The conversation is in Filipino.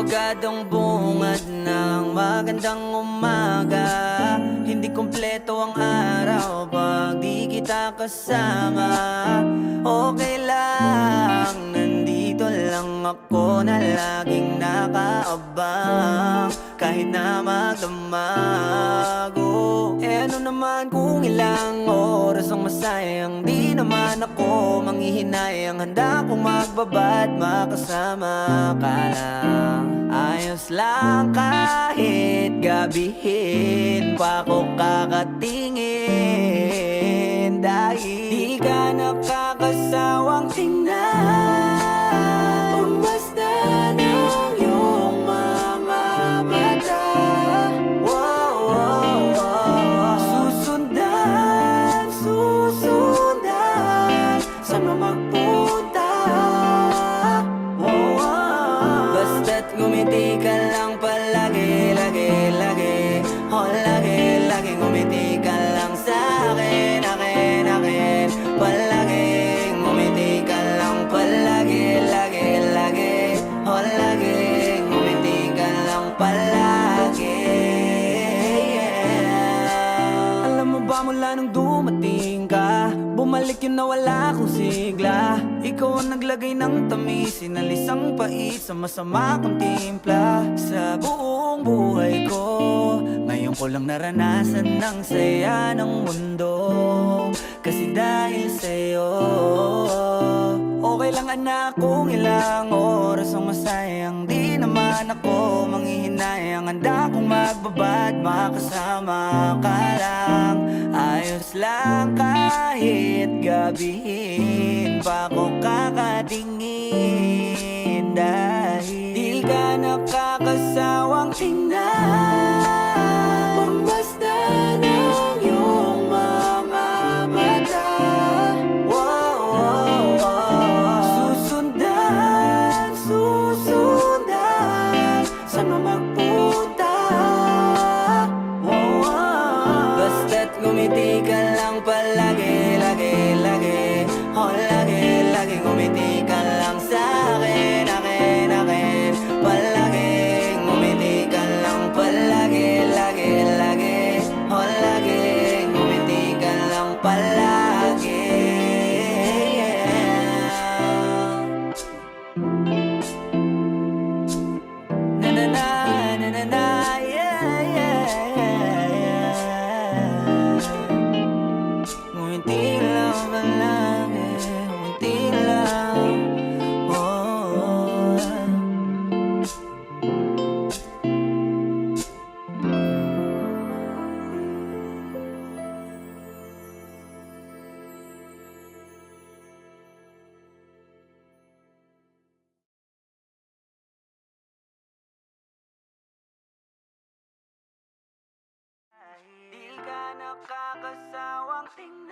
agad ang bungad ng magandang umaga. Hindi kumpleto ang araw pag di kita kasama. Okay lang, nandito lang ako na laging nakaabang. Kahit na magdamag, ano naman kung ilang oras ang masayang. Di naman ako manghihinayang, handa kong magbabad makasama ka lang. Ayos lang kahit gabihin pa ko kakatingin. Dahil di ka nakakasawang tingnan, basta ng iyong mga mata. Susundan, susundan, saan mo magpunta? Basta't ngumiti ka lang palagi, lagi, lagi. Lagi, lagi ngumiti ka lang sa'kin, akin, akin. Palagi, ngumiti ka lang palagi, lagi, lagi. Lagi, ngumiti ka lang palagi. Alam mo ba mula nung dumating ka, bumalik yun na wala akong sigla. Ikaw ang naglagay ng tamis, sinalis ang pait sa masama kong timpla. Sa buong buhay ko, ngayon ko lang naranasan ng saya ng mundo. Kasi dahil sa'yo, okay lang anak kung ilang oras ang masayang. Di naman ako manghihinayang, handa kong magbabad makasama ka lang. Ayos lang kahit gabihin pa ko kakatingin. Dahil di ka nakakasawang tingnan, basta ng iyong mga mata. Susundan, susundan, saan mo magpunta? Basta't ngumiti ka lang palagi, lagi, lagi. Lagi, lagi ngumiti ka lang sa'kin, akin, akin. Palagi, ngumiti ka lang palagi, lagi, lagi. Lagi, ngumiti ka lang palagi. Na na na, na na na, yeah, yeah, yeah. Ngumiti lang palagi, ngumiti lang, Di ka nakakasawang tingnan.